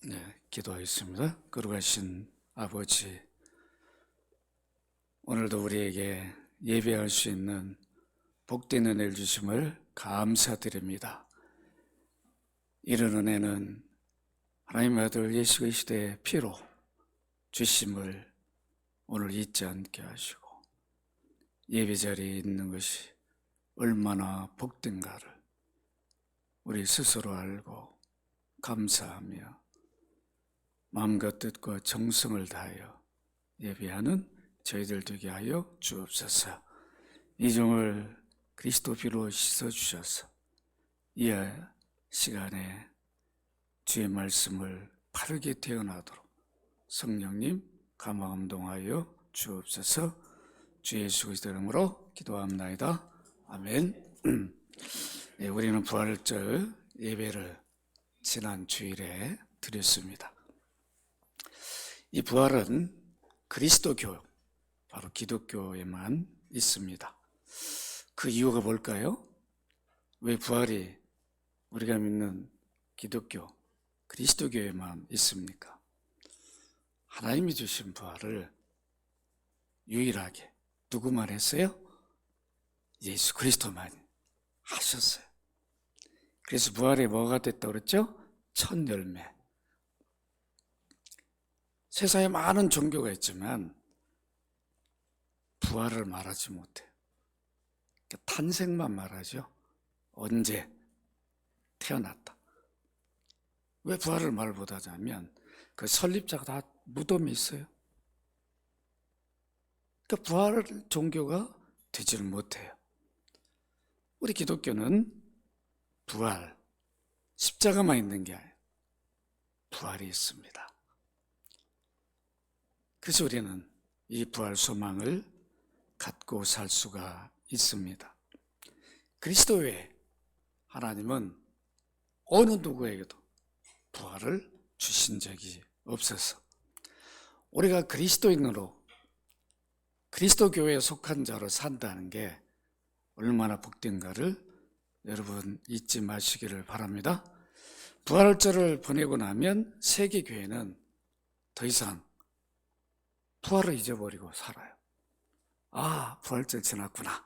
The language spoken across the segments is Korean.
네, 기도하겠습니다. 거룩하신 아버지, 오늘도 우리에게 예배할 수 있는 복된 은혜를 주심을 감사드립니다. 이런 은혜는 하나님의 아들 예수 그리스도의 피로 주심을 오늘 잊지 않게 하시고 예배 자리에 있는 것이 얼마나 복된가를 우리 스스로 알고 감사하며 마음과 뜻과 정성을 다하여 예배하는 저희들 되게 하여 주옵소서. 이 종을 그리스도 피로 씻어주셔서 이 시간에 주의 말씀을 바르게 태어나도록 성령님 감화감동하여 주옵소서. 주 예수 그리스도 이름으로 기도합나이다. 아멘. 네, 우리는 부활절 예배를 지난 주일에 드렸습니다. 이 부활은 그리스도교, 바로 기독교에만 있습니다. 그 이유가 뭘까요? 왜 부활이 우리가 믿는 기독교, 그리스도교에만 있습니까? 하나님이 주신 부활을 유일하게 누구만 했어요? 예수 그리스도만 하셨어요. 그래서 부활이 뭐가 됐다고 그랬죠? 첫 열매. 세상에 많은 종교가 있지만 부활을 말하지 못해요. 탄생만 말하죠. 언제 태어났다. 왜 부활을 말 못하냐면 그 설립자가 다 무덤에 있어요. 그러니까 부활 종교가 되지를 못해요. 우리 기독교는 부활, 십자가만 있는 게 아니에요. 부활이 있습니다. 그래서 우리는 이 부활 소망을 갖고 살 수가 있습니다. 그리스도 외에 하나님은 어느 누구에게도 부활을 주신 적이 없어서 우리가 그리스도인으로 그리스도 교회에 속한 자로 산다는 게 얼마나 복된가를 여러분 잊지 마시기를 바랍니다. 부활절을 보내고 나면 세계교회는 더 이상 부활을 잊어버리고 살아요. 아, 부활절 지났구나.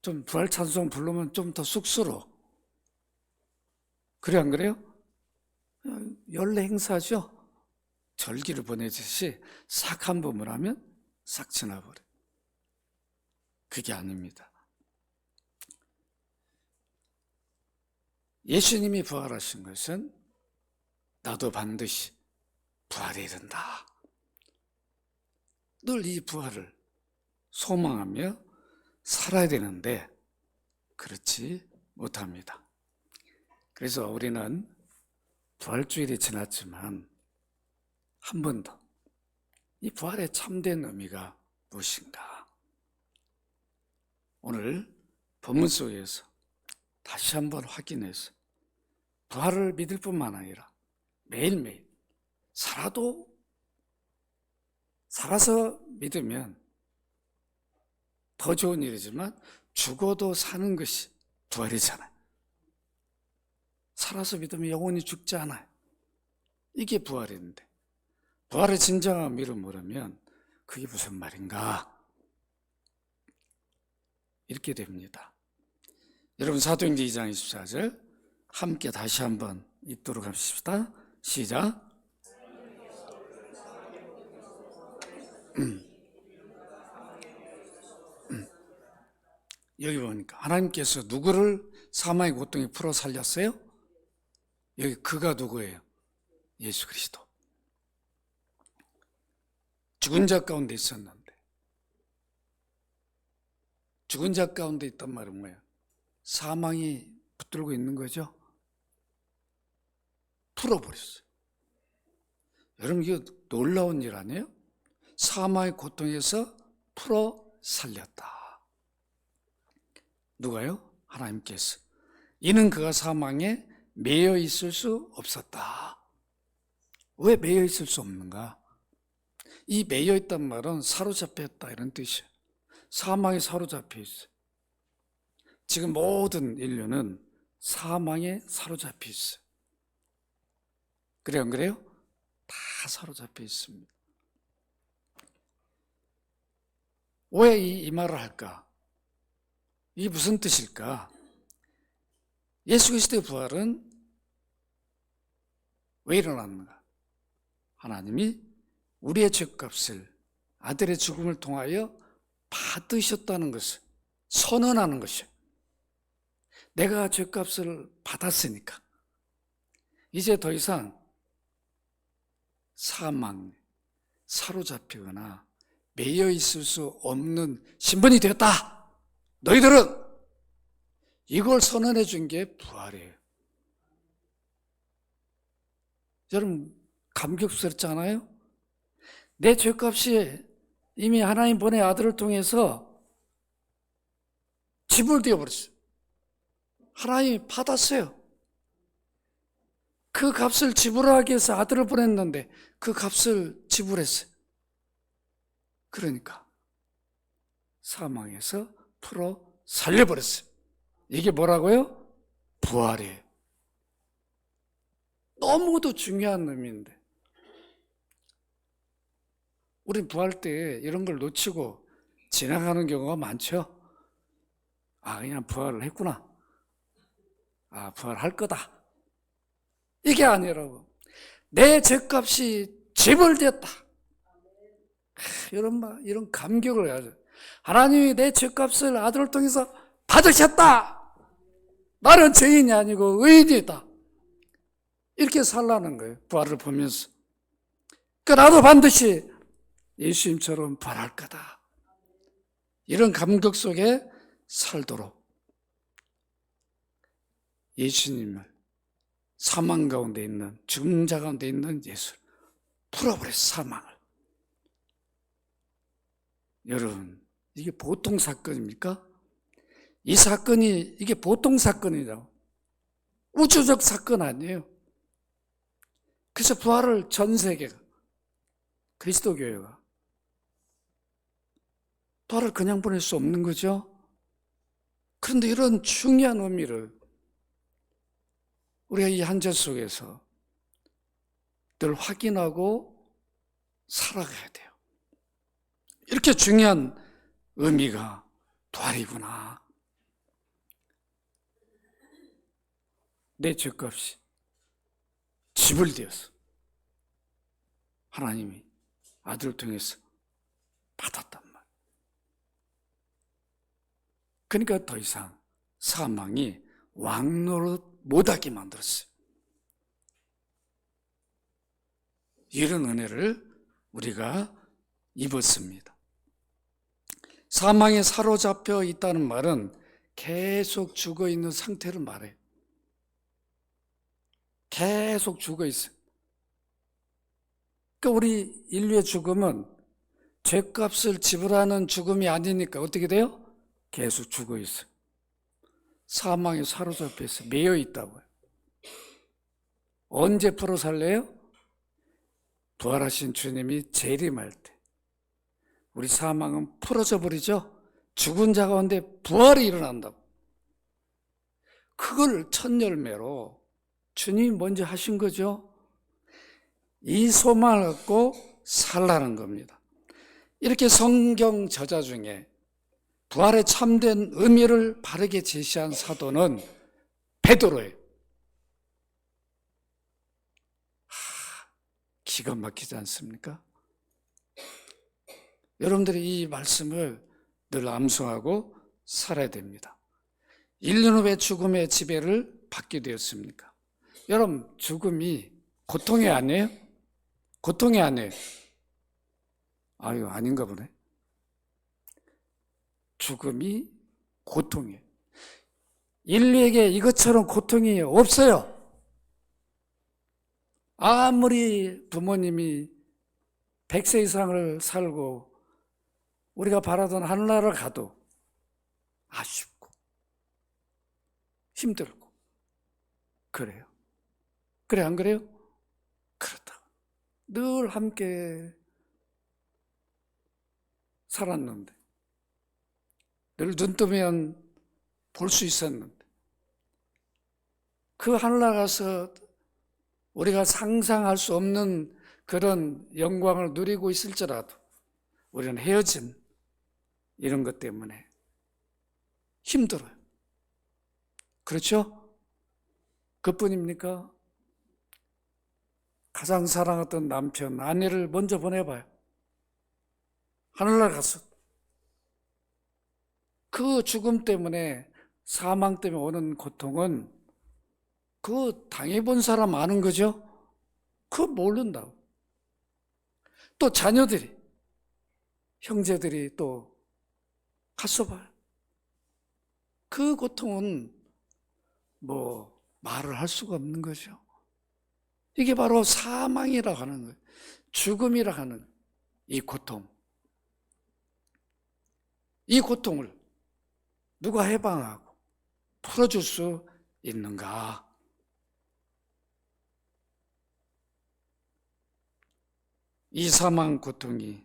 좀 부활 찬송 부르면 좀 더 쑥스러워. 그래 안 그래요? 연례 행사죠. 절기를 보내듯이 싹 한 번을 하면 싹 지나버려. 그게 아닙니다. 예수님이 부활하신 것은 나도 반드시 부활이 이른다. 늘 이 부활을 소망하며 살아야 되는데 그렇지 못합니다. 그래서 우리는 부활주일이 지났지만 한 번 더 이 부활의 참된 의미가 무엇인가? 오늘 본문 속에서 다시 한번 확인해서 부활을 믿을 뿐만 아니라 매일매일 살아서 믿으면 더 좋은 일이지만 죽어도 사는 것이 부활이잖아요. 살아서 믿으면 영원히 죽지 않아요. 이게 부활인데 부활의 진정한 의미를 모르면 그게 무슨 말인가? 이렇게 됩니다. 여러분 사도행전 2장 24절 함께 다시 한번 읽도록 합시다. 시작. 여기 보니까 하나님께서 누구를 사망의 고통에 풀어 살렸어요? 여기 그가 누구예요? 예수 그리스도. 죽은 자 가운데 있었는데 죽은 자 가운데 있단 말은 뭐예요? 사망이 붙들고 있는 거죠. 풀어버렸어요. 여러분 이거 놀라운 일 아니에요? 사망의 고통에서 풀어 살렸다. 누가요? 하나님께서. 이는 그가 사망에 매여 있을 수 없었다. 왜 매여 있을 수 없는가? 이 매여 있단 말은 사로잡혔다 이런 뜻이에요. 사망에 사로잡혀 있어요. 지금 모든 인류는 사망에 사로잡혀 있어요. 그래요, 안 그래요? 다 사로잡혀 있습니다. 왜 이 말을 할까? 이게 무슨 뜻일까? 예수 그리스도의 부활은 왜 일어났는가? 하나님이 우리의 죄값을 아들의 죽음을 통하여 받으셨다는 것을 선언하는 것이에요. 내가 죄값을 받았으니까 이제 더 이상 사망, 사로잡히거나 매여 있을 수 없는 신분이 되었다. 너희들은 이걸 선언해 준 게 부활이에요. 여러분 감격스럽잖아요? 내 죄값이 이미 하나님 보내 아들을 통해서 지불되어 버렸어요. 하나님이 받았어요. 그 값을 지불하기 위해서 아들을 보냈는데 그 값을 지불했어요. 그러니까 사망에서 풀어 살려버렸어요. 이게 뭐라고요? 부활이에요. 너무도 중요한 의미인데 우린 부활 때 이런 걸 놓치고 지나가는 경우가 많죠. 그냥 부활을 했구나. 부활할 거다. 이게 아니라고. 내 죄값이 지불되었다. 이런 감격을 가져. 하나님이 내 죄값을 아들을 통해서 받으셨다. 나는 죄인이 아니고 의인이다. 이렇게 살라는 거예요. 부활을 보면서. 그러니까 나도 반드시 예수님처럼 부활할 거다. 이런 감격 속에 살도록 예수님을 사망 가운데 있는 죽은 자 가운데 있는 예수를 풀어버렸어. 사망을. 여러분 이게 보통 사건입니까? 이 사건이 이게 보통 사건이죠. 우주적 사건 아니에요. 그래서 부활을 전 세계가 그리스도 교회가 부활을 그냥 보낼 수 없는 거죠. 그런데 이런 중요한 의미를 우리가 이 한 절 속에서 늘 확인하고 살아가야 돼요. 이렇게 중요한 의미가 부활이구나. 내 죄값이 지불되어서 하나님이 아들을 통해서 받았단 말이에요. 그러니까 더 이상 사망이 왕노릇 못하게 만들었어요. 이런 은혜를 우리가 입었습니다. 사망에 사로잡혀 있다는 말은 계속 죽어 있는 상태를 말해요. 계속 죽어 있어요. 그러니까 우리 인류의 죽음은 죄값을 지불하는 죽음이 아니니까 어떻게 돼요? 계속 죽어 있어요. 사망에 사로잡혀 있어요. 매여 있다고요. 언제 풀어 살래요? 부활하신 주님이 재림할 때 우리 사망은 풀어져 버리죠. 죽은 자 가운데 부활이 일어난다고. 그걸 첫 열매로 주님이 먼저 하신 거죠. 이 소망을 갖고 살라는 겁니다. 이렇게 성경 저자 중에 부활의 참된 의미를 바르게 제시한 사도는 베드로예요. 기가 막히지 않습니까? 여러분들이 이 말씀을 늘 암송하고 살아야 됩니다. 1년 후에 죽음의 지배를 받게 되었습니까? 여러분 죽음이 고통이 아니에요? 고통이 아니에요. 아닌가 보네. 죽음이 고통이에요. 인류에게 이것처럼 고통이 없어요. 아무리 부모님이 100세 이상을 살고 우리가 바라던 하늘나라를 가도 아쉽고 힘들고 그래요. 그래 안 그래요? 그렇다. 늘 함께 살았는데 늘 눈 뜨면 볼 수 있었는데 그 하늘나라 가서 우리가 상상할 수 없는 그런 영광을 누리고 있을지라도 우리는 헤어진 이런 것 때문에 힘들어요. 그렇죠? 그뿐입니까? 가장 사랑했던 남편, 아내를 먼저 보내봐요. 하늘나라 가서. 그 죽음 때문에, 사망 때문에 오는 고통은 그 당해본 사람 아는 거죠? 그거 모른다고. 또 자녀들이, 형제들이 또 가서 봐요. 그 고통은 뭐 말을 할 수가 없는 거죠. 이게 바로 사망이라 하는 거예요. 죽음이라 하는 이 고통. 이 고통을 누가 해방하고 풀어줄 수 있는가? 이 사망 고통이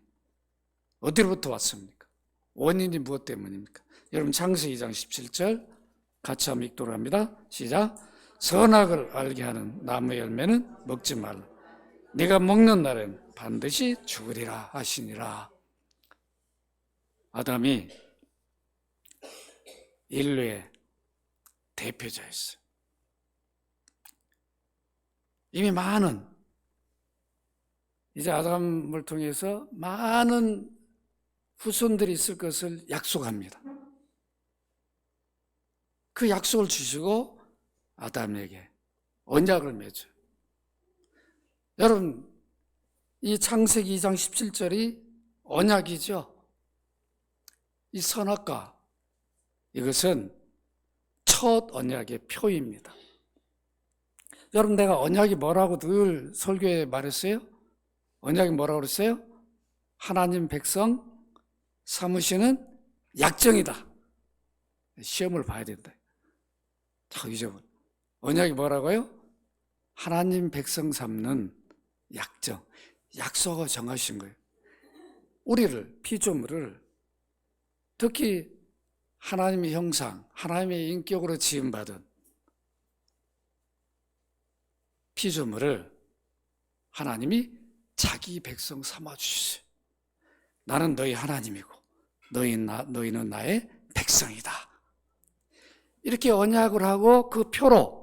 어디로부터 왔습니까? 원인이 무엇 때문입니까? 여러분 창세기 2장 17절 같이 한번 읽도록 합니다. 시작. 선악을 알게 하는 나무 열매는 먹지 말라. 네가 먹는 날엔 반드시 죽으리라 하시니라. 아담이 인류의 대표자였어요. 이미 이제 아담을 통해서 많은 후손들이 있을 것을 약속합니다. 그 약속을 주시고 아담에게 언약을 맺어요. 여러분, 이 창세기 2장 17절이 언약이죠. 이 선악과, 이것은 첫 언약의 표입니다. 여러분, 내가 언약이 뭐라고 늘 설교에 말했어요? 언약이 뭐라고 그랬어요? 하나님 백성 삼으시는 약정이다. 시험을 봐야 된다. 자, 잊어버려. 언약이 뭐라고요? 하나님 백성 삼는 약정, 약속을 정하신 거예요. 우리를, 피조물을, 특히 하나님의 형상, 하나님의 인격으로 지음받은 피조물을 하나님이 자기 백성 삼아주셨어요. 나는 너희 하나님이고 너희는 나의 백성이다. 이렇게 언약을 하고 그 표로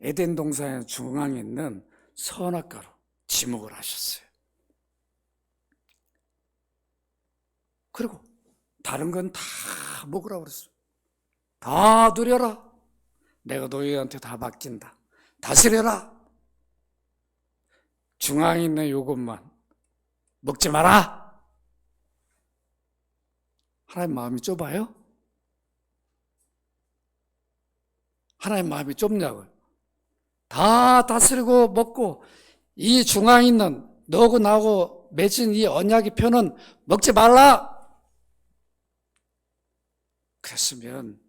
에덴 동산의 중앙에 있는 선악과로 지목을 하셨어요. 그리고 다른 건 다 먹으라고 그랬어요. 다 누려라. 내가 너희한테 다 맡긴다. 다스려라. 중앙에 있는 요것만 먹지 마라. 하나님 마음이 좁아요? 하나님 마음이 좁냐고요. 다 다스리고 먹고 이 중앙에 있는 너하고 나하고 맺은 이 언약의 표는 먹지 말라. 그랬으면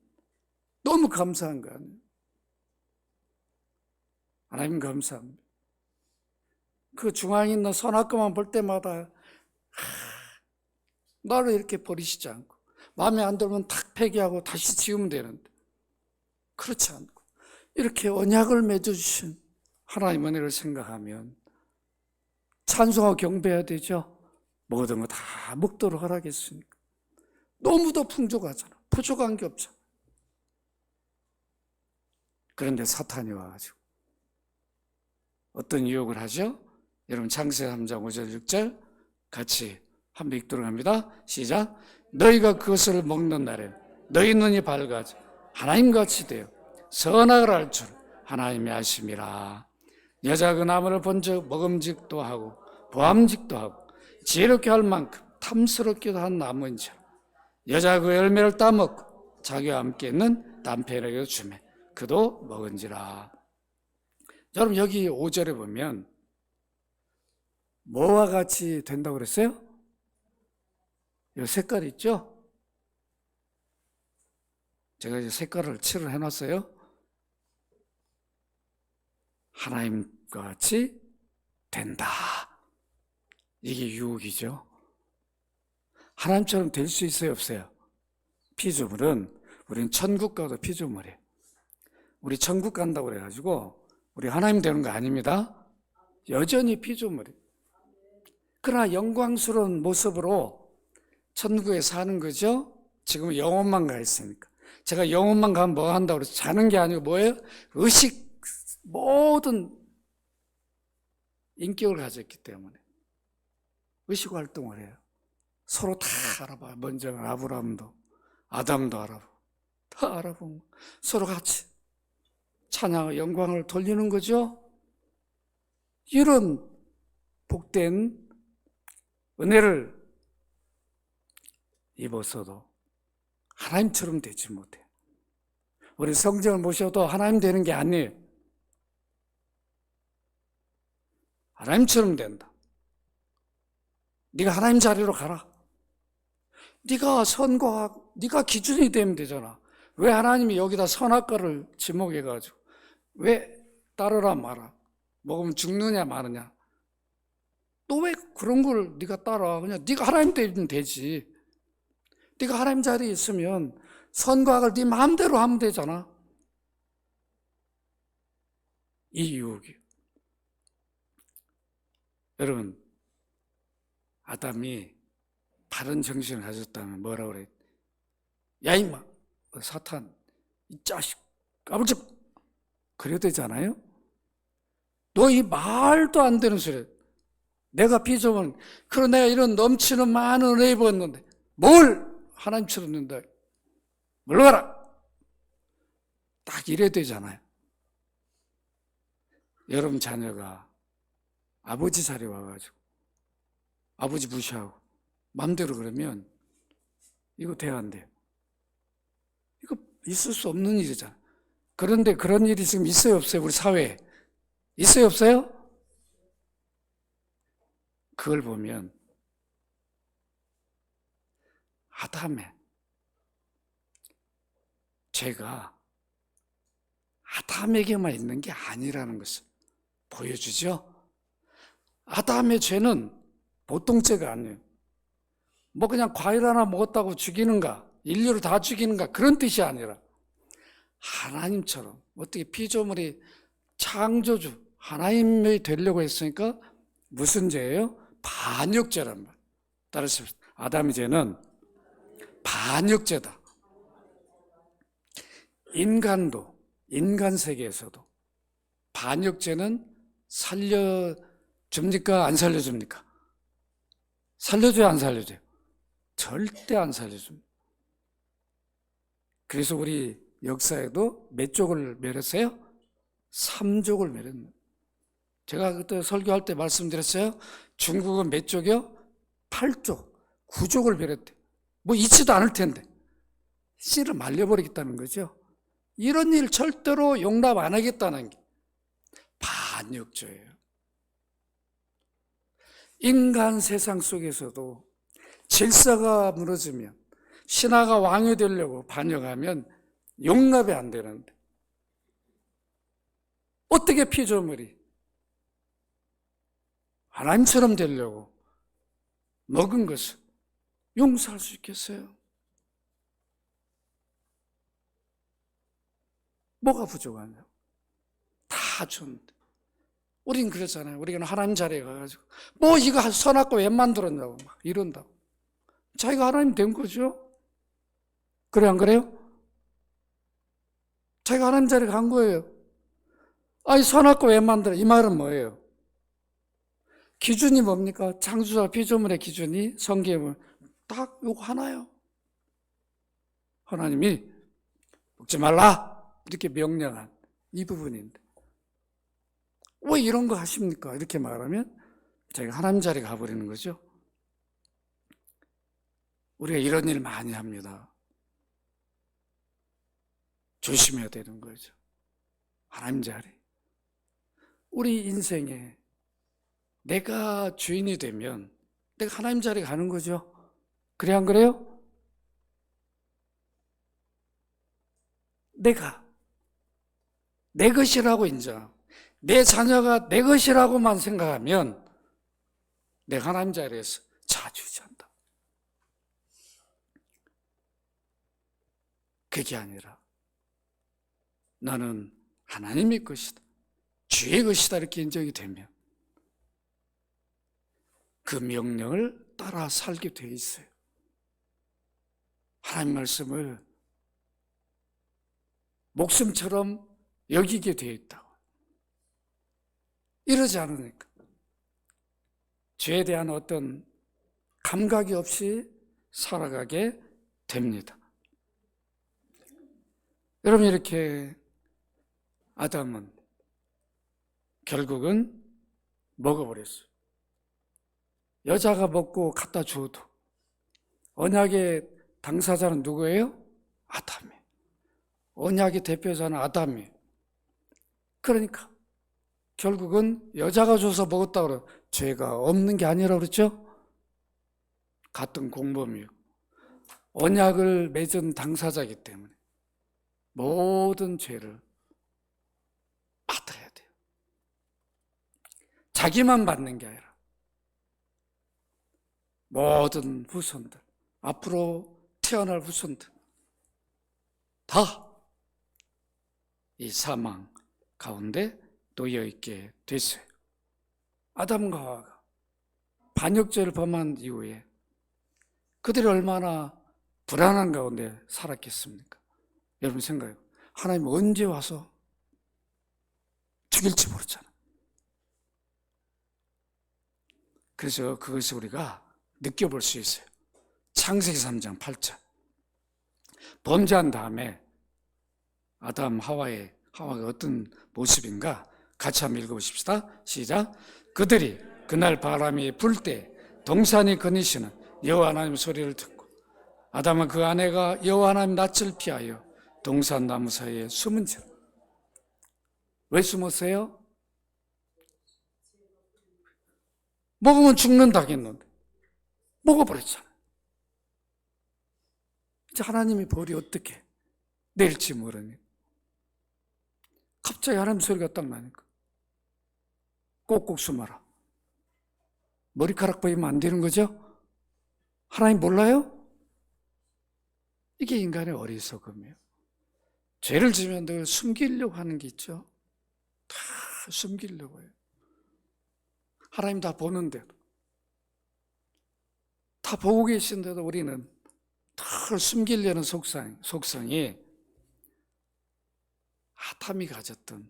너무 감사한 거 아니에요. 하나님 감사합니다. 그 중앙에 있는 선악과만 볼 때마다 나를 이렇게 버리시지 않고 마음에 안 들면 탁 폐기하고 다시 지우면 되는데 그렇지 않고 이렇게 언약을 맺어주신 하나님 은혜를 생각하면 찬송하고 경배해야 되죠. 모든 거 다 먹도록 하라겠습니까? 너무도 풍족하잖아. 부족한 게 없잖아. 그런데 사탄이 와가지고 어떤 유혹을 하죠? 여러분 창세기 3장 5절 6절 같이 한번 읽도록 합니다. 시작. 너희가 그것을 먹는 날엔 너희 눈이 밝아져 하나님같이 되어 선악을 알 줄 하나님이 아심이라. 여자 그 나무를 본즉 먹음직도 하고 보암직도 하고 지혜롭게 할 만큼 탐스럽기도 한 나무인지라. 여자 그 열매를 따먹고 자기와 함께 있는 남편에게 주매 그도 먹은지라. 여러분 여기 5절에 보면 뭐와 같이 된다고 그랬어요? 이 색깔 있죠? 제가 이제 색깔을 칠을 해놨어요. 하나님과 같이 된다. 이게 유혹이죠. 하나님처럼 될 수 있어요, 없어요? 피조물은 우리는 천국 가도 피조물이에요. 우리 천국 간다고 그래가지고 우리 하나님 되는 거 아닙니다. 여전히 피조물이. 그러나 영광스러운 모습으로 천국에 사는 거죠. 지금은 영혼만 가 있으니까. 제가 영혼만 가면 뭐 한다고 그래서 자는 게 아니고 뭐예요? 의식, 모든 인격을 가졌기 때문에 의식 활동을 해요. 서로 다 알아봐요. 먼저 아브라함도 아담도 알아보고 다 알아보고 서로 같이 찬양과 영광을 돌리는 거죠. 이런 복된 은혜를 입어서도 하나님처럼 되지 못해요. 우리 성경을 모셔도 하나님 되는 게 아니에요. 하나님처럼 된다. 네가 하나님 자리로 가라. 네가 선과학, 네가 기준이 되면 되잖아. 왜 하나님이 여기다 선악과를 지목해가지고 왜 따르라 마라? 먹으면 죽느냐 마느냐? 또 왜 그런 걸 네가 따라? 그냥 네가 하나님 되면 되지. 네가 하나님 자리에 있으면 선과 악을 네 마음대로 하면 되잖아. 이 유혹이. 여러분, 아담이 바른 정신을 가졌다면 뭐라 그래? 야 임마, 사탄, 이 자식, 까불지 마. 그래야 되잖아요. 너 이 말도 안 되는 소리. 내가 피조물, 그럼 내가 이런 넘치는 많은 은혜 입었는데 뭘 하나님처럼 된다. 물러가라. 딱 이래야 되잖아요. 여러분 자녀가 아버지 자리에 와가지고 아버지 무시하고 마음대로 그러면 이거 돼야 안 돼요. 이거 있을 수 없는 일이잖아요. 그런데 그런 일이 지금 있어요 없어요? 우리 사회에 있어요 없어요? 그걸 보면 아담의 죄가 아담에게만 있는 게 아니라는 것을 보여주죠. 아담의 죄는 보통 죄가 아니에요. 뭐 그냥 과일 하나 먹었다고 죽이는가, 인류를 다 죽이는가 그런 뜻이 아니라 하나님처럼 어떻게 피조물이 창조주 하나님이 되려고 했으니까 무슨 죄예요? 반역죄란 말. 따라서 아담의 죄는 반역죄다. 인간도 인간 세계에서도 반역죄는 살려줍니까? 안 살려줍니까? 살려줘요? 안 살려줘요? 절대 안 살려줍니다. 그래서 우리 역사에도 몇 족을 멸했어요? 3족을 멸했습니다. 제가 그때 설교할 때 말씀드렸어요. 중국은 몇 족이요? 8족, 9족을 멸했대. 뭐 있지도 않을 텐데 씨를 말려버리겠다는 거죠. 이런 일 절대로 용납 안 하겠다는 게 반역죄예요. 인간 세상 속에서도 질서가 무너지면 신하가 왕이 되려고 반역하면 용납이 안 되는데 어떻게 피조물이 하나님처럼 되려고 먹은 것을 용서할 수 있겠어요? 뭐가 부족하냐고. 다 줬는데. 우린 그랬잖아요. 우리는 하나님 자리에 가가지고 뭐 이거 선악과 왜 만들었냐고 막 이런다고. 자기가 하나님 된 거죠. 그래 안 그래요? 자기가 하나님 자리에 간 거예요. 아니 선악과 왜 만들어? 이 말은 뭐예요? 기준이 뭡니까? 창조자 피조물의 기준이 성경에 딱 요거 하나요. 하나님이 먹지 말라 이렇게 명령한 이 부분인데 왜 이런 거 하십니까? 이렇게 말하면 자기가 하나님 자리에 가버리는 거죠. 우리가 이런 일 많이 합니다. 조심해야 되는 거죠. 하나님 자리. 우리 인생에 내가 주인이 되면 내가 하나님 자리에 가는 거죠. 그래 안 그래요? 내가 내 것이라고 인정, 내 자녀가 내 것이라고만 생각하면 내가 하나님 자리에서 자주지한다. 그게 아니라 너는 하나님의 것이다. 주의 것이다 이렇게 인정이 되면 그 명령을 따라 살게 돼 있어요. 하나님 말씀을 목숨처럼 여기게 되어 있다고. 이러지 않으니까 죄에 대한 어떤 감각이 없이 살아가게 됩니다. 여러분, 이렇게 아담은 결국은 먹어버렸어요. 여자가 먹고 갖다 주어도 언약의 당사자는 누구예요? 아담이에요. 언약의 대표자는 아담이에요. 그러니까 결국은 여자가 줘서 먹었다고 그래요. 죄가 없는 게 아니라 그랬죠? 같은 공범이에요. 언약을 맺은 당사자이기 때문에 모든 죄를 받아야 돼요. 자기만 받는 게 아니라 모든 후손들, 앞으로 태어날 후손들 다 이 사망 가운데 놓여 있게 됐어요. 아담과 하와가 반역죄를 범한 이후에 그들이 얼마나 불안한 가운데 살았겠습니까? 여러분 생각해요. 하나님 언제 와서 죽일지 모르잖아. 그래서 그것을 우리가 느껴볼 수 있어요. 창세기 3장 8절. 범죄한 다음에 아담 하와가 어떤 모습인가 같이 한번 읽어보십시다. 시작. 그들이 그날 바람이 불 때 동산이 거니시는 여호와 하나님 소리를 듣고 아담은 그 아내가 여호와 하나님 낯을 피하여 동산 나무 사이에 숨은지라. 왜 숨었어요? 먹으면 죽는다 했는데 먹어버렸잖아요. 이제 하나님의 벌이 어떻게 내릴지 모르니 갑자기 하나님 소리가 딱 나니까 꼭꼭 숨어라. 머리카락 보이면 안 되는 거죠? 하나님 몰라요? 이게 인간의 어리석음이에요. 죄를 지면 늘 숨기려고 하는 게 있죠. 다 숨기려고 해요. 하나님 다 보는데도, 다 보고 계신데도 우리는 다 숨기려는 속성이 아담이 가졌던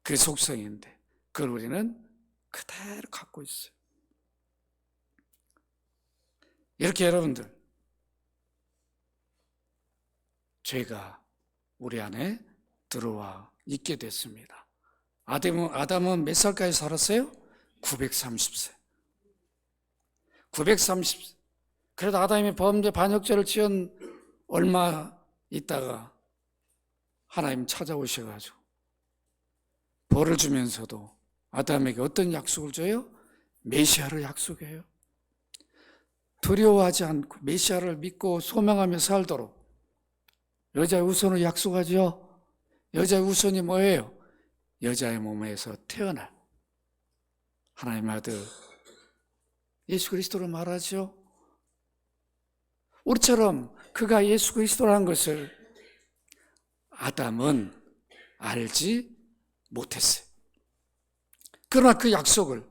그 속성인데 그걸 우리는 그대로 갖고 있어요. 이렇게 여러분들 죄가 우리 안에 들어와 있게 됐습니다. 아담은 몇 살까지 살았어요? 930세. 930세. 그래도 아담이 범죄 반역죄를 지은 얼마 있다가 하나님 찾아오셔가지고 벌을 주면서도 아담에게 어떤 약속을 줘요? 메시아를 약속해요. 두려워하지 않고 메시아를 믿고 소망하며 살도록 여자의 후손을 약속하죠. 여자의 후손이 뭐예요? 여자의 몸에서 태어날 하나님의 아들 예수 그리스도를 말하죠. 우리처럼 그가 예수 그리스도라는 것을 아담은 알지 못했어요. 그러나 그 약속을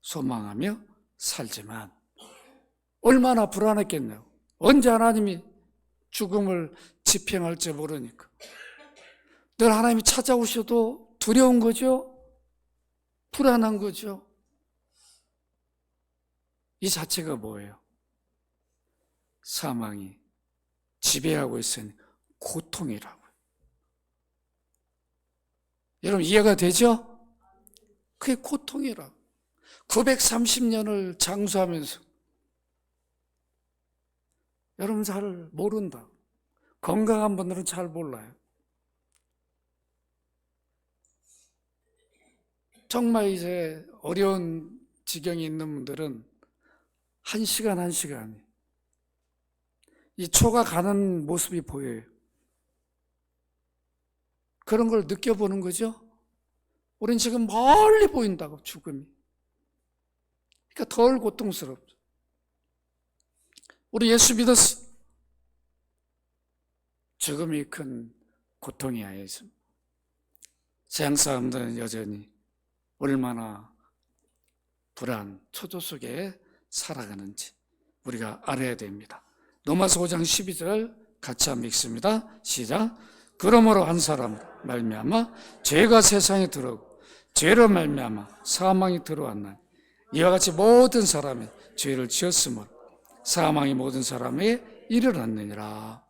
소망하며 살지만 얼마나 불안했겠냐고. 언제 하나님이 죽음을 집행할지 모르니까 늘 하나님이 찾아오셔도 두려운 거죠. 불안한 거죠. 이 자체가 뭐예요? 사망이 지배하고 있으니 고통이라고요. 여러분 이해가 되죠? 그게 고통이라고. 930년을 장수하면서 여러분 잘 모른다. 건강한 분들은 잘 몰라요. 정말 이제 어려운 지경이 있는 분들은 한 시간이 이 초가 가는 모습이 보여요. 그런 걸 느껴보는 거죠. 우린 지금 멀리 보인다고 죽음이. 그러니까 덜 고통스럽죠. 우리 예수 믿었어. 죽음이 큰 고통이 아니죠. 서양 사람들은 여전히 얼마나 불안, 초조 속에 살아가는지 우리가 알아야 됩니다. 로마서 5장 12절 같이 한번 읽습니다. 시작. 그러므로 한 사람 말미암아 죄가 세상에 들어오고 죄로 말미암아 사망이 들어왔나니 이와 같이 모든 사람이 죄를 지었으므로 사망이 모든 사람에게 이르렀느니라.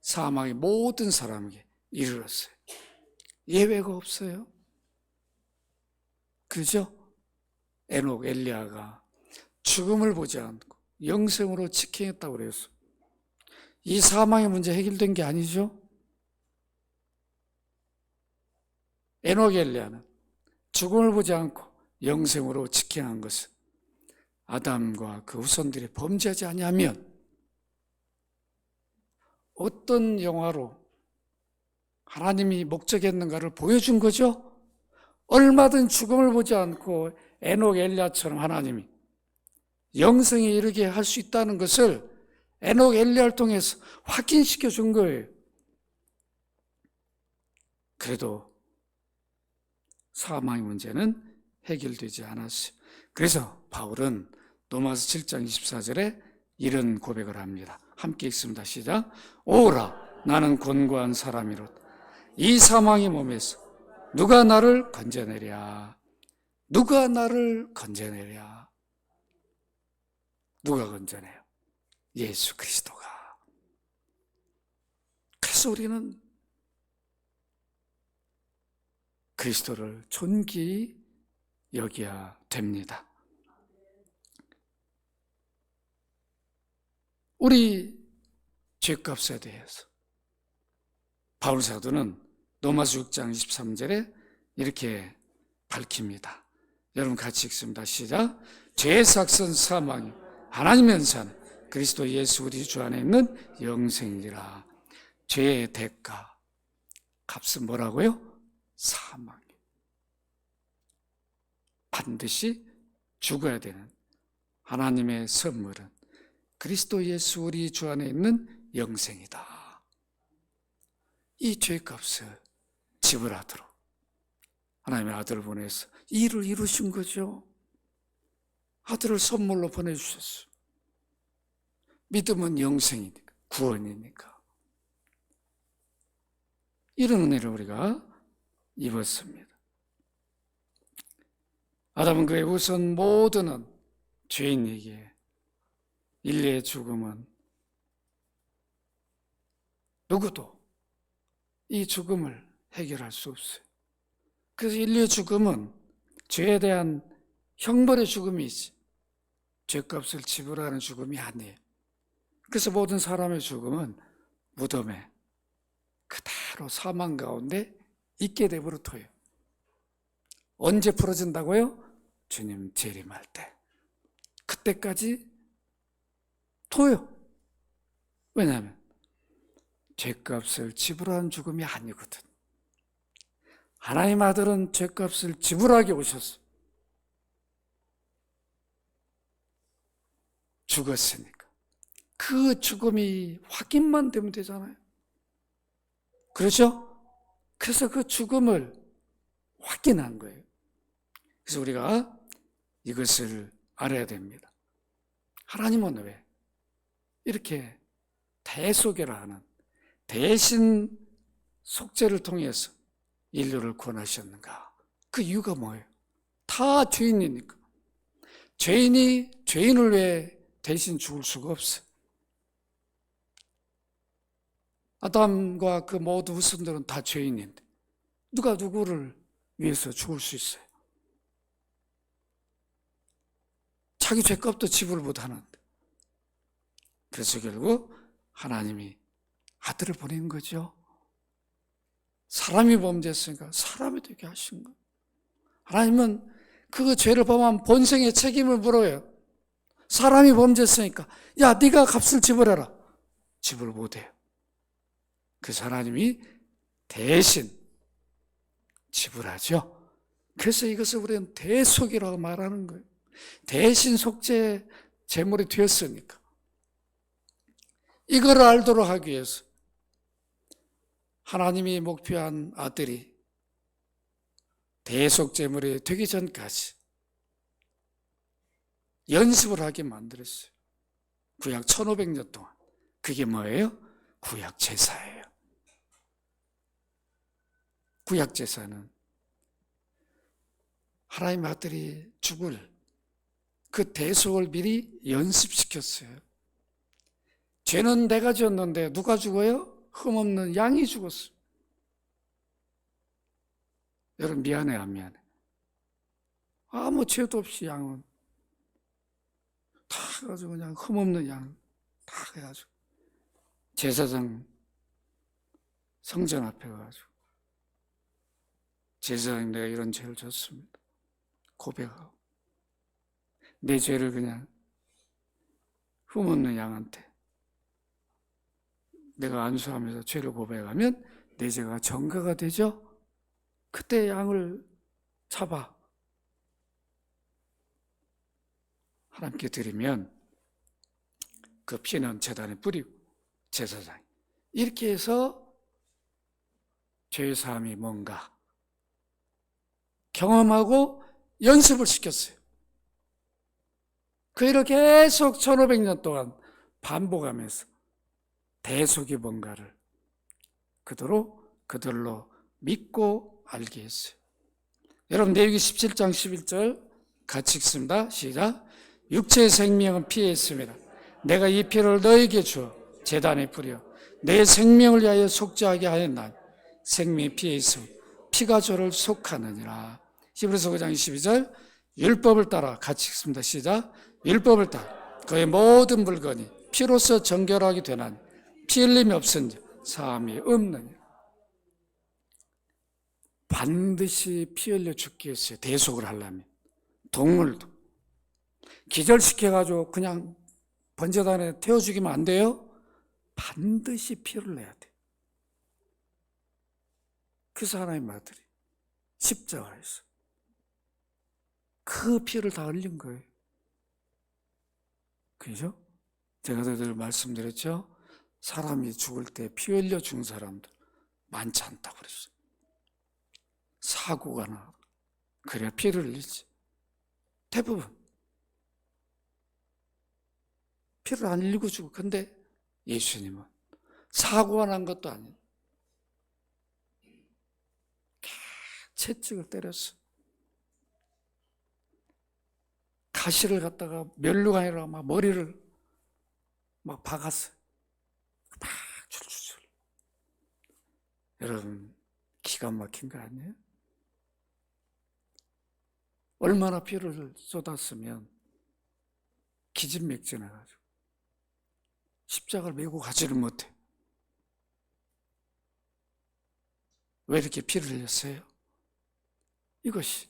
사망이 모든 사람에게 이르렀어요. 예외가 없어요. 그죠? 에녹, 엘리야가 죽음을 보지 않고 영생으로 직행했다고 그랬어요. 이 사망의 문제 해결된 게 아니죠? 에녹, 엘리야는 죽음을 보지 않고 영생으로 직행한 것은 아담과 그 후손들이 범죄하지 아니하면 어떤 영화로 하나님이 목적했는가를 보여준 거죠. 얼마든 죽음을 보지 않고 에녹, 엘리야처럼 하나님이 영생에 이르게 할 수 있다는 것을 에녹, 엘리야를 통해서 확인시켜 준 거예요. 그래도 사망의 문제는 해결되지 않았어요. 그래서 바울은 로마서 7장 24절에 이런 고백을 합니다. 함께 읽습니다. 시작. 오라 나는 곤고한 사람이로다. 이 사망의 몸에서 누가 나를 건져내랴. 누가 나를 건져내랴. 누가 건져내요? 예수 그리스도가. 그래서 우리는 그리스도를 존귀히 여겨야 됩니다. 우리 죄값에 대해서 바울 사도는 로마서 6장 23절에 이렇게 밝힙니다. 여러분 같이 읽습니다. 시작. 죄의 삭선 사망이 하나님의 은사는 그리스도 예수 우리 주 안에 있는 영생이라. 죄의 대가, 값은 뭐라고요? 사망이에요. 반드시 죽어야 되는 하나님의 선물은 그리스도 예수 우리 주 안에 있는 영생이다. 이 죄값을 지불하도록 하나님의 아들을 보내서 일을 이루신 거죠. 아들을 선물로 보내주셨어요. 믿음은 영생이니까, 구원이니까. 이런 은혜를 우리가 입었습니다. 아담은 그의 후손 모두는 죄인에게 인류의 죽음은 누구도 이 죽음을 해결할 수 없어요. 그래서 인류의 죽음은 죄에 대한 형벌의 죽음이지 죄값을 지불하는 죽음이 아니에요. 그래서 모든 사람의 죽음은 무덤에 그대로 사망 가운데 있게 되버려둬요. 언제 풀어진다고요? 주님 재림할 때. 그때까지 둬요. 왜냐하면 죄값을 지불하는 죽음이 아니거든. 하나님 아들은 죄값을 지불하게 오셨어. 죽었으니까. 그 죽음이 확인만 되면 되잖아요. 그렇죠? 그래서 그 죽음을 확인한 거예요. 그래서 우리가 이것을 알아야 됩니다. 하나님은 왜 이렇게 대속이라 하는 대신 속죄를 통해서 인류를 구원하셨는가? 그 이유가 뭐예요? 다 죄인이니까. 죄인이 죄인을 위해 대신 죽을 수가 없어요. 아담과 그 모든 후손들은 다 죄인인데 누가 누구를 위해서 죽을 수 있어요? 자기 죄값도 지불 못하는데. 그래서 결국 하나님이 아들을 보낸 거죠. 사람이 범죄했으니까 사람이 되게 하신 거예요. 하나님은 그 죄를 범한 본성의 책임을 물어요. 사람이 범죄했으니까 야 네가 값을 지불해라. 지불 못해요. 그래서 하나님이 대신 지불하죠. 그래서 이것을 우리는 대속이라고 말하는 거예요. 대신 속죄 제물이 되었으니까. 이걸 알도록 하기 위해서 하나님이 목표한 아들이 대속제물이 되기 전까지 연습을 하게 만들었어요. 구약 1500년 동안. 그게 뭐예요? 구약 제사예요. 구약 제사는 하나님의 아들이 죽을 그 대속을 미리 연습시켰어요. 죄는 내가 지었는데 누가 죽어요? 흠없는 양이 죽었어요. 여러분 미안해 안 미안해? 아무 죄도 없이 양은 다 해가지고 그냥 흠없는 양 다 해가지고 제사장 성전 앞에 가가지고 제사장님 내가 이런 죄를 졌습니다. 고백하고 내 죄를 그냥 흠없는 양한테 내가 안수하면서 죄를 고백하면 내 죄가 정가가 되죠. 그때 양을 잡아 하나님께 드리면 그 피는 제단에 뿌리고 제사장이 이렇게 해서 죄사함이 뭔가 경험하고 연습을 시켰어요. 그 일을 계속 1500년 동안 반복하면서 대속이 뭔가를 그들로 믿고 알게 했어요. 여러분 레위기 17장 11절 같이 읽습니다. 시작. 육체의 생명은 피에 있습니다. 내가 이 피를 너에게 주어 제단에 뿌려 내 생명을 위하여 속죄하게 하였나니 생명이 피에 있으면 피가 저를 속하느니라. 히브리서 9장 22절 율법을 따라 같이 읽습니다. 시작. 율법을 따라 그의 모든 물건이 피로서 정결하게 되나니 피 흘림이 없은지 사함이 없느니라. 반드시 피 흘려 죽게 했어요. 대속을 하려면. 동물도 기절시켜가지고 그냥 번제단에 태워 죽이면 안 돼요. 반드시 피를 내야 돼요. 그래서 하나님 아들이 십자가에서 그 피를 다 흘린 거예요. 그죠? 제가 늘 말씀드렸죠? 사람이 죽을 때 피 흘려 죽은 사람들 많지 않다고 그랬어요. 사고가 나. 그래야 피를 흘리지. 대부분. 피를 안 흘리고 죽어. 근데 예수님은 사고가 난 것도 아니에요. 채찍을 때렸어. 가시를 갖다가 멸류관이라고 막 머리를 막 박았어. 막 줄줄줄. 여러분 기가 막힌 거 아니에요? 얼마나 피를 쏟았으면 기진맥진해가지고 십자가를 메고 가지를 못해. 왜 이렇게 피를 흘렸어요? 이것이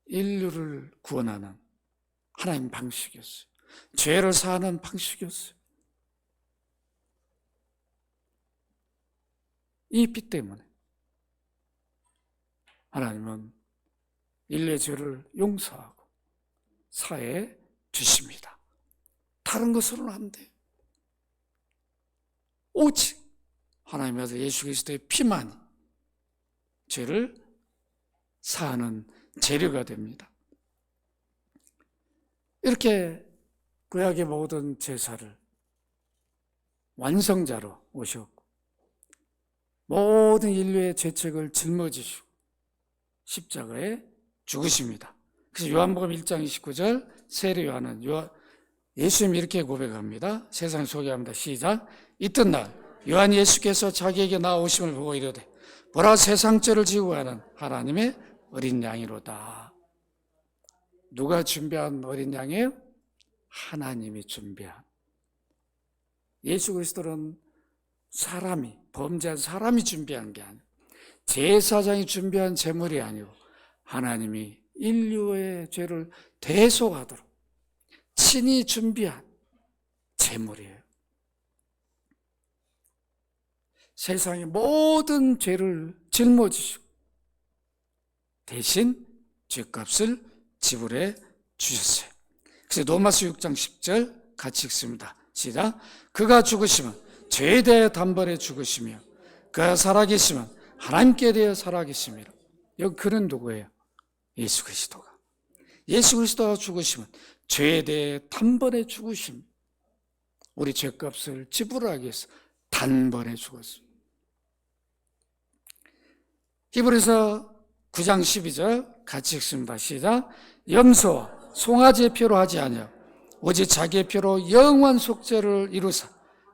인류를 구원하는 하나님 방식이었어요. 죄를 사하는 방식이었어요. 이 피 때문에 하나님은 인류의 죄를 용서하고 사해 주십니다. 다른 것으로는 안 돼요. 오직 하나님의 아들 예수 그리스도의 피만이 죄를 사하는 재료가 됩니다. 이렇게 구약의 모든 제사를 완성자로 오셨고 모든 인류의 죄책을 짊어지시고 십자가에 죽으십니다. 그래서 요한복음 1장 29절 세례 요한은 예수님이 이렇게 고백합니다. 세상을 소개합니다. 시작. 이튿날 요한 예수께서 자기에게 나오심을 보고 이르되 보라 세상 죄를 지고 가는 하나님의 어린 양이로다. 누가 준비한 어린 양이에요? 하나님이 준비한. 예수 그리스도는 사람이 범죄한 사람이 준비한 게 아니고 제사장이 준비한 제물이 아니고 하나님이 인류의 죄를 대속하도록 친히 준비한 제물이에요. 세상의 모든 죄를 짊어지시고 대신 죄값을 지불해 주셨어요. 그래서 로마서 6장 10절 같이 읽습니다. 시작. 그가 죽으시면 죄에 대해 단번에 죽으시며 그가 살아계시면 하나님께 대해 살아계십니다. 여기 그는 누구예요? 예수 그리스도가. 예수 그리스도가 죽으시면 죄에 대해 단번에 죽으십니다. 우리 죄값을 지불하기 위해서 단번에 죽었습니다. 히브리서 9장 12절 같이 읽습니다. 시작. 염소와 송아지의 피로 하지 아니하고 오직 자기의 피로 영원한 속죄를 이루사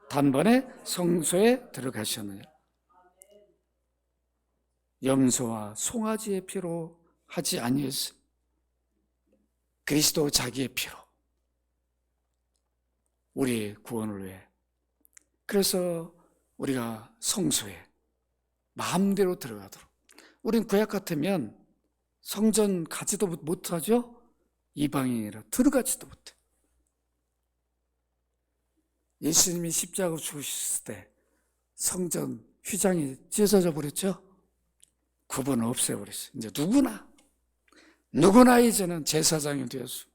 단번에 성소에 들어가셨느니라. 염소와 송아지의 피로 하지 아니했어요. 그리스도 자기의 피로 우리의 구원을 위해. 그래서 우리가 성소에 마음대로 들어가도록. 우린 구약 같으면 성전 가지도 못하죠. 이방인이라 들어가지도 못해. 예수님이 십자가로 죽으셨을 때 성전 휘장이 찢어져 버렸죠. 구분을 없애버렸어요. 이제 누구나 이제는 제사장이 되었어.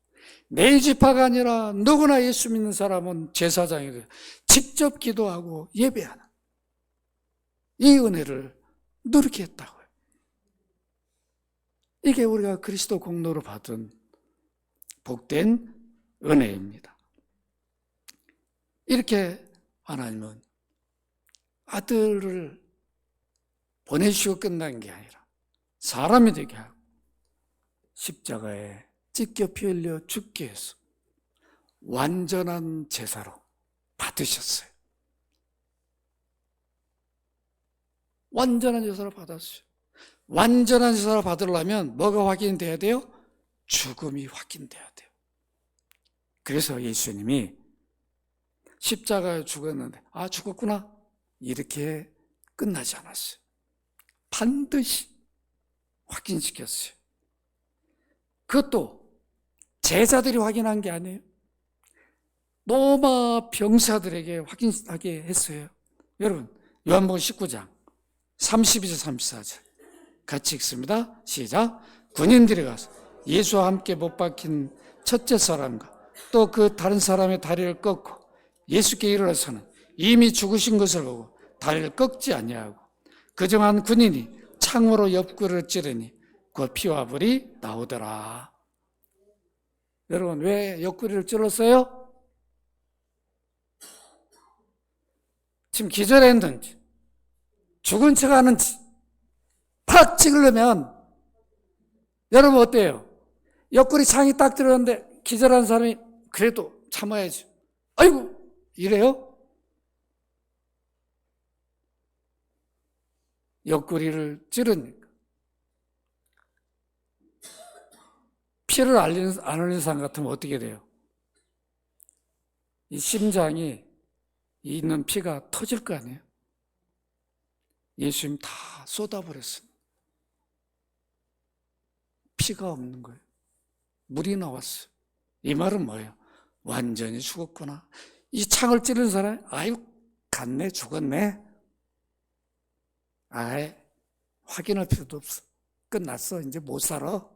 네 지파가 아니라 누구나 예수 믿는 사람은 제사장이 되어 직접 기도하고 예배하는 이 은혜를 누리게 했다고요. 이게 우리가 그리스도 공로로 받은 복된 은혜입니다. 이렇게 하나님은 아들을 보내주시고 끝난 게 아니라 사람이 되게 하고 십자가에 찢겨 피 흘려 죽게 해서 완전한 제사로 받으셨어요. 완전한 제사로 받았어요. 완전한 제사로 받으려면 뭐가 확인돼야 돼요? 죽음이 확인돼야 돼요. 그래서 예수님이 십자가에 죽었는데 죽었구나 이렇게 끝나지 않았어요. 반드시 확인시켰어요. 그것도 제자들이 확인한 게 아니에요. 로마 병사들에게 확인하게 했어요. 여러분 요한복음 19장 32절 34절 같이 읽습니다. 시작. 군인들이 가서 예수와 함께 못 박힌 첫째 사람과 또 그 다른 사람의 다리를 꺾고 예수께 일어나서는 이미 죽으신 것을 보고 다리를 꺾지 아니하고 그중 한 군인이 창으로 옆구리를 찌르니 그 피와 불이 나오더라. 여러분 왜 옆구리를 찔렀어요? 지금 기절했는지 죽은 척 하는지 팍 찍으려면 여러분 어때요? 옆구리 창이 딱 들었는데 기절한 사람이 그래도 참아야죠. 아이고 이래요? 옆구리를 찌르니까 피를 안 흘리는 사람 같으면 어떻게 돼요? 이 심장이 있는 피가 터질 거 아니에요? 예수님 다 쏟아버렸습니다. 피가 없는 거예요. 물이 나왔어요. 이 말은 뭐예요? 완전히 죽었구나. 이 창을 찌른 사람이 갔네 죽었네. 확인할 필요도 없어. 끝났어. 이제 못 살아.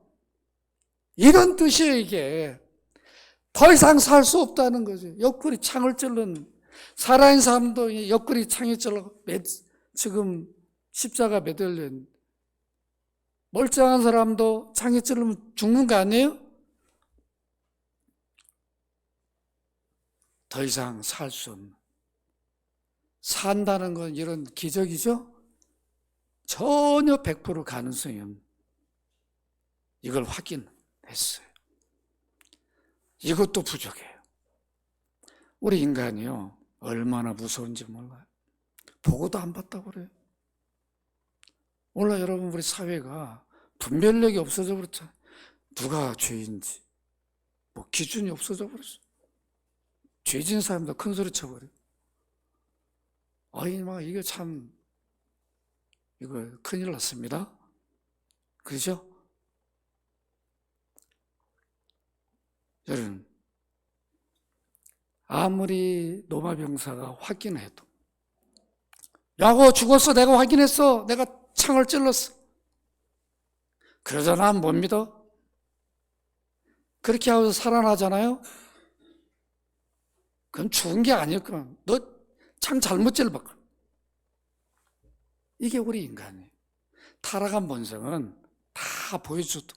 이런 뜻이에요 이게. 더 이상 살 수 없다는 거죠. 옆구리 창을 찔른 살아있는 사람도 옆구리 창에 찔러 지금 십자가 매달린 멀쩡한 사람도 창에 찔르면 죽는 거 아니에요? 더 이상 살 수 없는. 산다는 건 이런 기적이죠? 전혀 100% 가능성이 없는. 이걸 확인했어요. 이것도 부족해요. 우리 인간이요 얼마나 무서운지 몰라요. 보고도 안 봤다고 그래요. 오늘 여러분 우리 사회가 분별력이 없어져 버렸잖아요. 누가 죄인지 기준이 없어져 버렸어. 죄 지은 사람도 큰 소리 쳐버려. 이거 참 이거 큰일 났습니다. 그렇죠? 여러분 아무리 로마 병사가 확인해도 야고 죽었어. 내가 확인했어. 내가 창을 찔렀어. 그러자 난 못 믿어. 그렇게 하고서 살아나잖아요. 그럼 죽은 게 아니었구나. 너 창 잘못 찔렀구나. 이게 우리 인간이에요. 타락한 본성은 다 보여줘도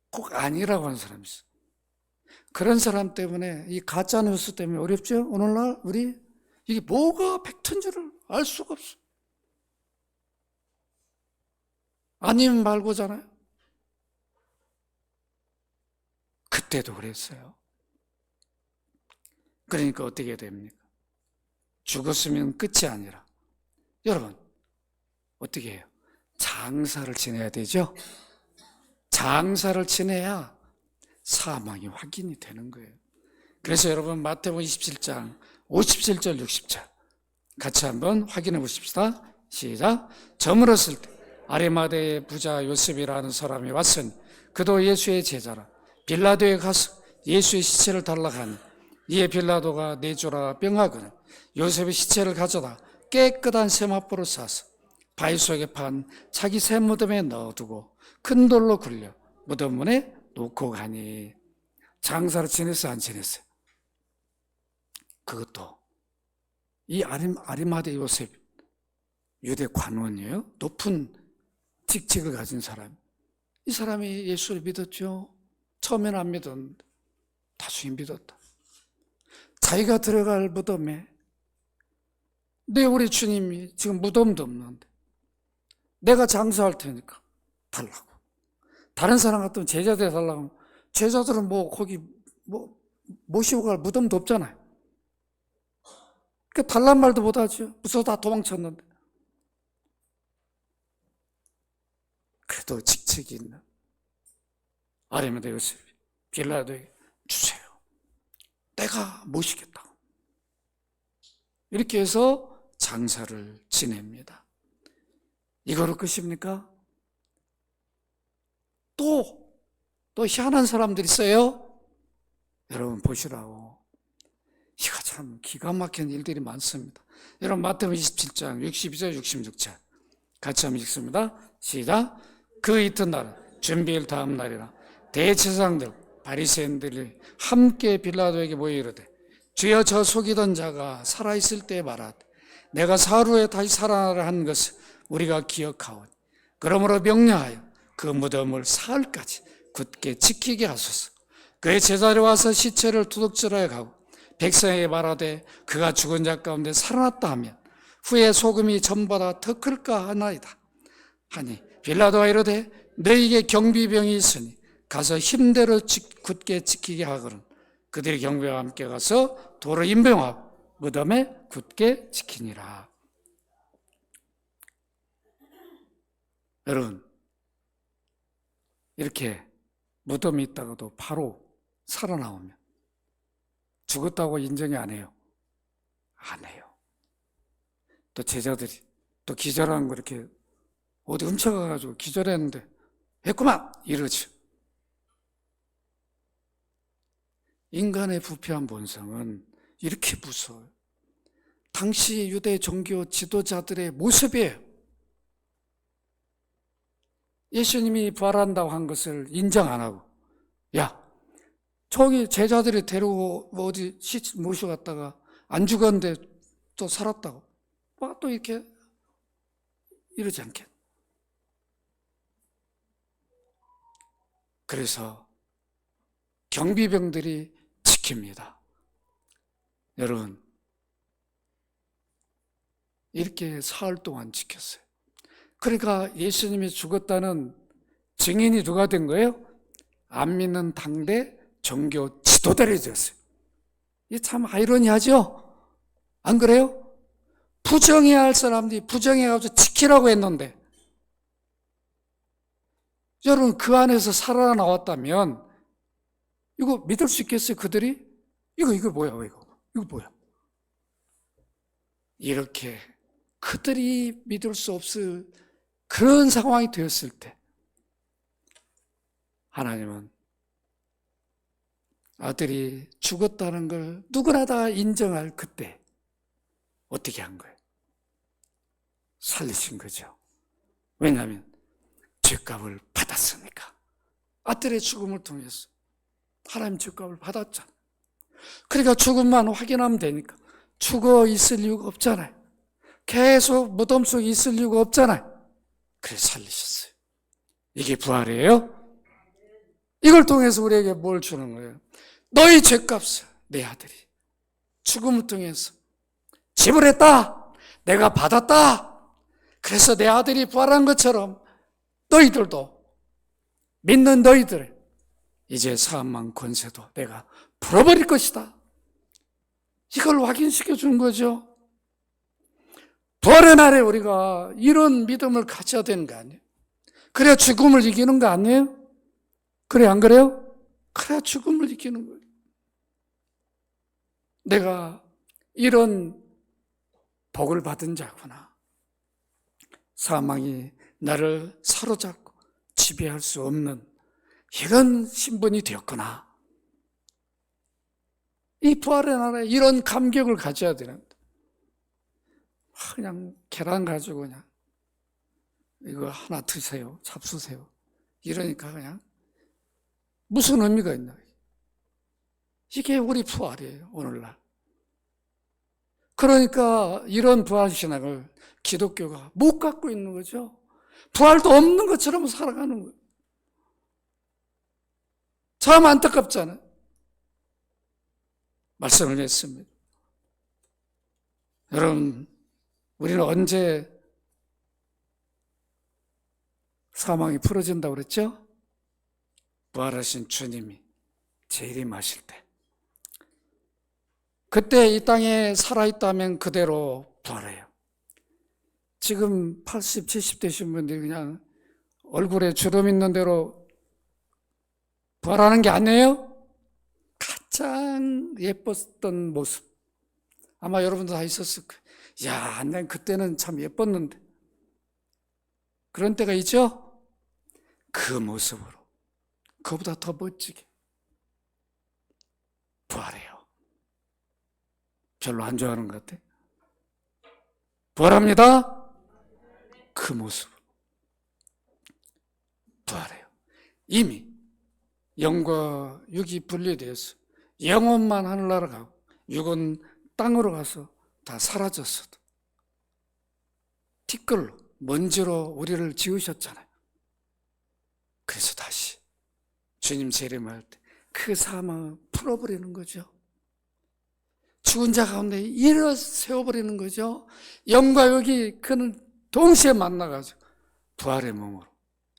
꼭 아니라고 하는 사람이 있어요. 그런 사람 때문에, 이 가짜뉴스 때문에 어렵죠? 오늘날 우리 이게 뭐가 팩트인지를 알 수가 없어. 아니면 말고잖아요. 그때도 그랬어요. 그러니까 어떻게 됩니까? 죽었으면 끝이 아니라, 여러분 어떻게 해요? 장사를 지내야 되죠? 장사를 지내야 사망이 확인이 되는 거예요. 그래서 여러분 마태복음 27장 57절 60절 같이 한번 확인해 보십시다. 시작. 저물었을 때 아리마대의 부자 요셉이라는 사람이 왔으니 그도 예수의 제자라. 빌라도에 가서 예수의 시체를 달라고 하니 이에 빌라도가 내주라 명하거늘 요셉의 시체를 가져다 깨끗한 세마포로 싸서 바위 속에 판 자기 새 무덤에 넣어두고 큰 돌로 굴려 무덤 문에 놓고 가니. 장사를 지냈어요, 안 지냈어요? 그것도 이 아리마대 요셉, 유대 관원이에요. 높은 직책을 가진 사람. 이 사람이 예수를 믿었죠. 처음에는 안 믿었는데 나중에 믿었다. 자기가 들어갈 무덤에 내 우리 주님이 지금 무덤도 없는데 내가 장사할 테니까 달라고. 다른 사람 같으면 제자들 달라고 하면 제자들은 뭐 거기 뭐 모시고 갈 무덤도 없잖아요. 그러니까 달란 말도 못하죠. 무서워 다 도망쳤는데. 그래도 직책이 있는 아리마대 요셉이 빌라도에게 주세요. 내가 모시겠다고. 이렇게 해서 장사를 지냅니다. 이거로 끝입니까? 또 희한한 사람들이 있어요. 여러분 보시라고. 이거 참 기가 막힌 일들이 많습니다. 여러분 마태복음 27장 62절 66절 같이 한번 읽습니다. 시작. 그 이튿날 준비일 다음 날이라 대제사장들 바리새인들이 함께 빌라도에게 모여 이르되 주여 저 속이던 자가 살아있을 때 말하되 내가 사흘 후에 다시 살아나라 한 것을 우리가 기억하오니 그러므로 명령하여 그 무덤을 사흘까지 굳게 지키게 하소서. 그의 제자들이 와서 시체를 두둑질하여 가고 백성에게 말하되 그가 죽은 자 가운데 살아났다 하면 후에 소금이 전보다 더 클까 하나이다 하니 빌라도가 이르되 너희에게 경비병이 있으니 가서 힘대로 굳게 지키게 하거든. 그들이 경비와 함께 가서 도로 임병하고 무덤에 굳게 지키니라. 여러분 이렇게 무덤에 있다가도 바로 살아나오면 죽었다고 인정이 안 해요? 안 해요. 또 제자들이 또 기절한 거 이렇게 어디 훔쳐가가지고 기절했는데 했구만 이러죠. 인간의 부패한 본성은 이렇게 무서워요. 당시 유대 종교 지도자들의 모습이에요. 예수님이 부활한다고 한 것을 인정 안 하고, 야, 저기 제자들이 데리고 어디 모셔갔다가 안 죽었는데 또 살았다고 막 또 이렇게 이러지 않겠. 그래서 경비병들이 지킵니다. 여러분 이렇게 사흘 동안 지켰어요. 그러니까 예수님이 죽었다는 증인이 누가 된 거예요? 안 믿는 당대 종교 지도자들이 되었어요. 이게 참 아이러니하죠? 안 그래요? 부정해야 할 사람들이 부정해가지고 지키라고 했는데 여러분 그 안에서 살아나왔다면 이거 믿을 수 있겠어요? 그들이? 이거 뭐야 이거 뭐야? 이렇게 그들이 믿을 수 없을 그런 상황이 되었을 때 하나님은 아들이 죽었다는 걸 누구나 다 인정할 그때 어떻게 한 거예요? 살리신 거죠. 왜냐하면 죄값을 받았으니까. 아들의 죽음을 통해서 하나님 죄값을 받았잖아요. 그러니까 죽음만 확인하면 되니까 죽어 있을 이유가 없잖아요. 계속 무덤 속에 있을 이유가 없잖아요. 그래서 살리셨어요. 이게 부활이에요? 이걸 통해서 우리에게 뭘 주는 거예요? 너희 죄값을 내 아들이 죽음을 통해서 지불했다. 내가 받았다. 그래서 내 아들이 부활한 것처럼 너희들도, 믿는 너희들 이제 사망 권세도 내가 풀어버릴 것이다. 이걸 확인시켜 준 거죠. 부활의 날에 우리가 이런 믿음을 가져야 되는 거 아니에요? 그래야 죽음을 이기는 거 아니에요? 그래, 안 그래요? 그래야 죽음을 이기는 거예요. 내가 이런 복을 받은 자구나. 사망이 나를 사로잡고 지배할 수 없는 이런 신분이 되었구나. 이 부활의 나라에 이런 감격을 가져야 되는데, 그냥 계란 가지고 그냥 이거 하나 드세요, 잡수세요, 이러니까 그냥 무슨 의미가 있나? 이게 우리 부활이에요, 오늘날. 그러니까 이런 부활 신앙을 기독교가 못 갖고 있는 거죠. 부활도 없는 것처럼 살아가는 거예요. 참 안타깝잖아요. 말씀을 했습니다. 여러분, 우리는 언제 사망이 풀어진다고 그랬죠? 부활하신 주님이 재림하실 때. 그때 이 땅에 살아있다면 그대로 부활해요. 지금 80, 70 되신 분들이 그냥 얼굴에 주름 있는 대로 부활하는 게 아니에요? 가장 예뻤던 모습. 아마 여러분도 다 있었을 거예요. 야, 난 그때는 참 예뻤는데. 그런 때가 있죠? 그 모습으로. 그보다 더 멋지게 부활해요. 별로 안 좋아하는 것 같아. 부활합니다. 그 모습으로 부활해요. 이미 영과 육이 분리되어서 영혼만 하늘나라 가고 육은 땅으로 가서 다 사라졌어도 티끌로, 먼지로 우리를 지으셨잖아요. 그래서 다시 주님 재림할 때 그 사망을 풀어버리는 거죠. 죽은 자 가운데 일어 세워버리는 거죠. 영과 육이 그는 동시에 만나가지고 부활의 몸으로,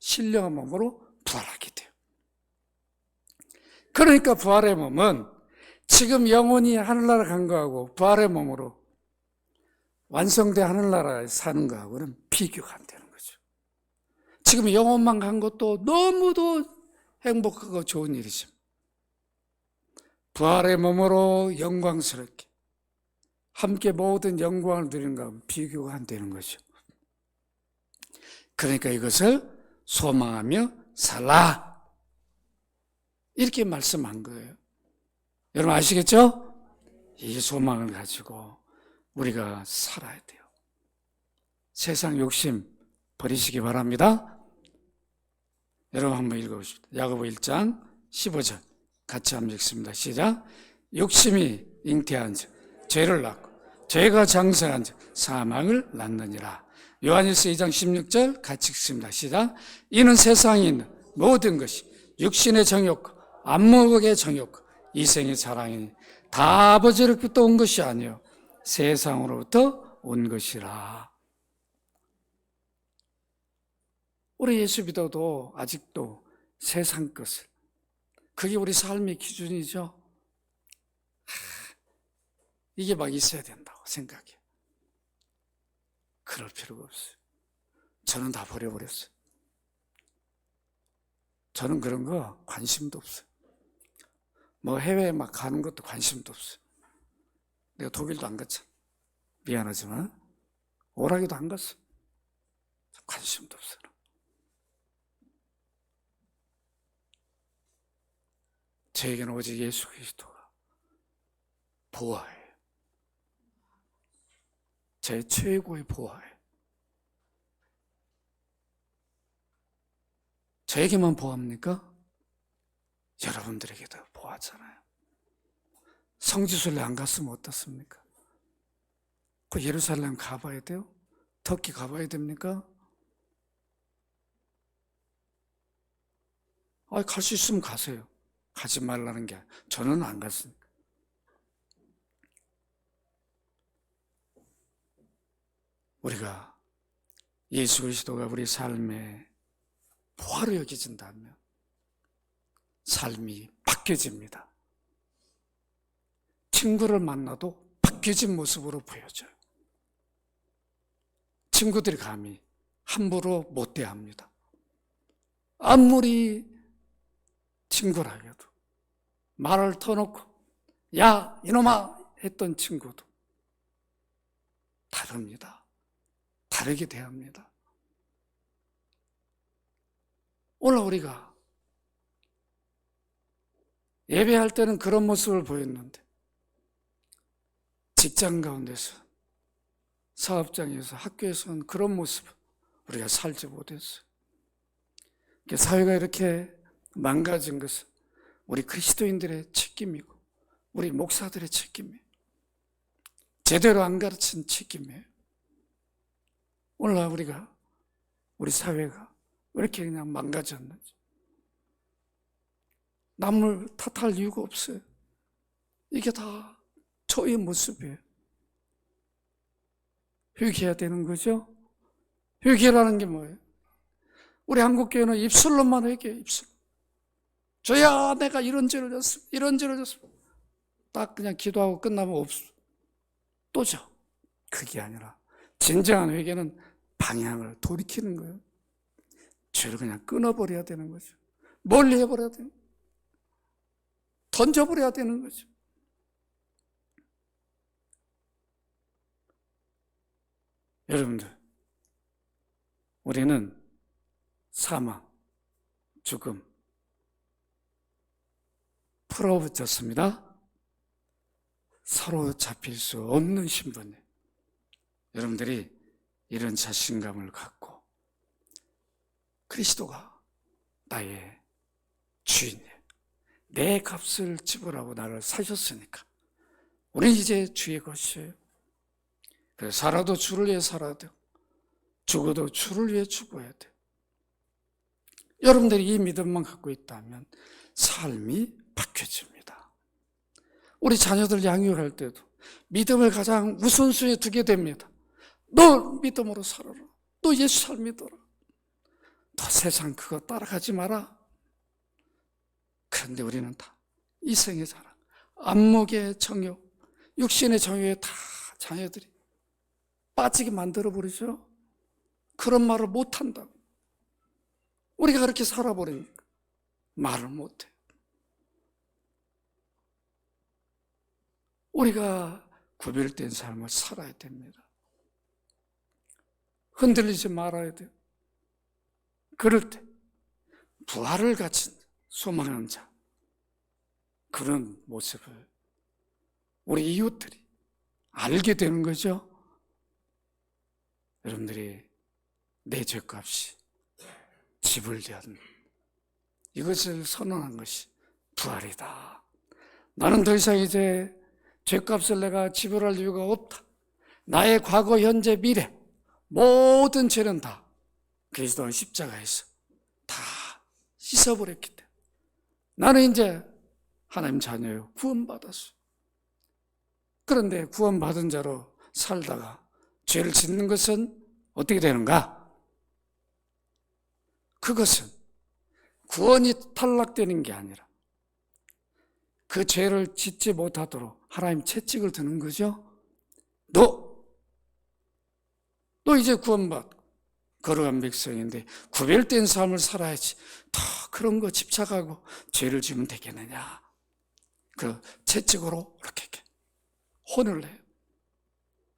신령한 몸으로 부활하게 돼요. 그러니까 부활의 몸은 지금 영혼이 하늘나라 간 거하고 부활의 몸으로 완성된 하늘나라에 사는 거하고는 비교가 안 되는 거죠. 지금 영혼만 간 것도 너무도 행복하고 좋은 일이죠. 부활의 몸으로 영광스럽게 함께 모든 영광을 누리는 것하고 비교가 안 되는 거죠. 그러니까 이것을 소망하며 살라, 이렇게 말씀한 거예요. 여러분 아시겠죠? 이 소망을 가지고 우리가 살아야 돼요. 세상 욕심 버리시기 바랍니다. 여러분 한번 읽어보십시오. 야고보 1장 15절 같이 한번 읽습니다. 시작. 욕심이 잉태한 자 죄를 낳고 죄가 장성한 자 사망을 낳느니라. 요한일서 2장 16절 같이 읽습니다. 시작. 이는 세상에 있는 모든 것이 육신의 정욕과 안목의 정욕과 이생의 사랑이니 다 아버지로부터 온 것이 아니요 세상으로부터 온 것이라. 우리 예수 믿어도 아직도 세상 것을, 그게 우리 삶의 기준이죠. 이게 막 있어야 된다고 생각해요. 그럴 필요가 없어요. 저는 다 버려버렸어요. 저는 그런 거 관심도 없어요. 뭐 해외에 막 가는 것도 관심도 없어요. 내가 독일도 안 갔잖아. 미안하지만 오락에도 안 갔어. 관심도 없어요. 저에게는 오직 예수 그리스도가 보화예요. 제 최고의 보화예요. 저에게만 보합니까? 여러분들에게도 보하잖아요. 성지순례 안 갔으면 어떻습니까? 그 예루살렘 가봐야 돼요? 터키 가봐야 됩니까? 갈 수 있으면 가세요. 가지 말라는 게 아니라 저는 안 갔으니까. 우리가 예수 그리스도가 우리 삶의 보화로 여겨진다면 삶이 바뀌어집니다. 친구를 만나도 바뀌어진 모습으로 보여져요. 친구들이 감히 함부로 못 대합니다. 아무리 친구라 해도 말을 터놓고 야 이놈아 했던 친구도 다릅니다. 다르게 대합니다. 오늘 우리가 예배할 때는 그런 모습을 보였는데 직장 가운데서, 사업장에서, 학교에서는 그런 모습을 우리가 살지 못했어요. 사회가 이렇게 망가진 것은 우리 그리스도인들의 책임이고 우리 목사들의 책임이에요. 제대로 안 가르친 책임이에요. 오늘날 우리 사회가 왜 이렇게 그냥 망가졌는지 남을 탓할 이유가 없어요. 이게 다 저의 모습이에요. 회개해야 되는 거죠. 회개라는 게 뭐예요? 우리 한국교회는 입술로만 회개해요. 입술. 저야 내가 이런 죄를 졌습니다. 이런 죄를 졌습니다. 딱 그냥 기도하고 끝나면 없어. 또죠. 그게 아니라 진정한 회개는 방향을 돌이키는 거예요. 죄를 그냥 끊어버려야 되는 거죠. 멀리 해버려야 되는 거예요. 던져버려야 되는 거죠. 여러분들, 우리는 사망, 죽음, 풀어붙였습니다. 사로잡힐 수 없는 신분이에요. 여러분들이 이런 자신감을 갖고 그리스도가 나의 주인이에요. 내 값을 지불하고 나를 사셨으니까 우리는 이제 주의 것이에요. 그래서 살아도 주를 위해 살아야 돼요. 죽어도 주를 위해 죽어야 돼요. 여러분들이 이 믿음만 갖고 있다면 삶이 바뀌어집니다. 우리 자녀들 양육할 때도 믿음을 가장 우선순위에 두게 됩니다. 너 믿음으로 살아라. 너 예수 잘 믿어라. 너 세상 그거 따라가지 마라. 그런데 우리는 다 이생의 자랑, 안목의 정욕, 육신의 정욕에 다 자녀들이 빠지게 만들어버리죠. 그런 말을 못한다고. 우리가 그렇게 살아버리니까 말을 못해요. 우리가 구별된 삶을 살아야 됩니다. 흔들리지 말아야 돼요. 그럴 때 부활을 가진 소망하는 자, 그런 모습을 우리 이웃들이 알게 되는 거죠. 여러분들이 내 죄값이 지불된 이것을 선언한 것이 부활이다. 나는 더 이상 이제 죄값을 내가 지불할 이유가 없다. 나의 과거, 현재, 미래 모든 죄는 다 그리스도의 십자가에서 다 씻어버렸기 때문에 나는 이제 하나님 자녀요, 구원받았어. 그런데 구원받은 자로 살다가 죄를 짓는 것은 어떻게 되는가? 그것은 구원이 탈락되는 게 아니라 그 죄를 짓지 못하도록 하나님 채찍을 드는 거죠. 너 이제 구원받고 거룩한 백성인데 구별된 삶을 살아야지. 더 그런 거 집착하고 죄를 지으면 되겠느냐. 그 채찍으로 이렇게 혼을 내요.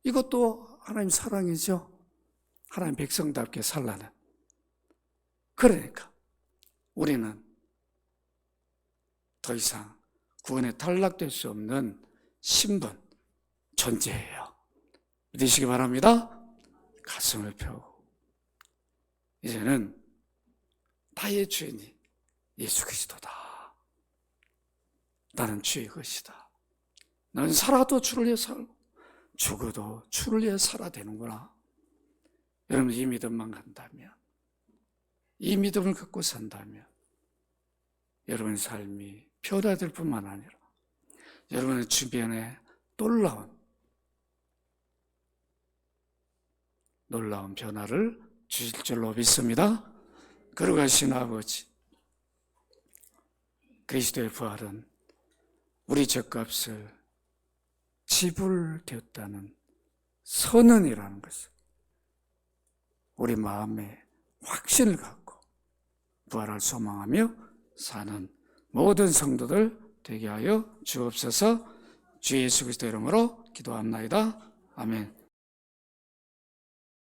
이것도 하나님 사랑이죠. 하나님 백성답게 살라는. 그러니까 우리는 더 이상 구원에 탈락될 수 없는 신분, 존재예요. 믿으시기 바랍니다. 가슴을 펴고 이제는 나의 주인이 예수 그리스도다. 나는 주의 것이다. 나는 살아도 주를 위해 살고 죽어도 주를 위해 살아야 되는구나. 여러분 이 믿음만 간다면, 이 믿음을 갖고 산다면 여러분의 삶이 변화될 뿐만 아니라 여러분의 주변에 놀라운 변화를 주실 줄로 믿습니다. 거룩하신 아버지, 그리스도의 부활은 우리 죗값을 지불되었다는 선언이라는 것을 우리 마음에 확신을 갖고 부활을 소망하며 사는 모든 성도들 되게 하여 주옵소서. 주 예수 그리스도 이름으로 기도합나이다. 아멘.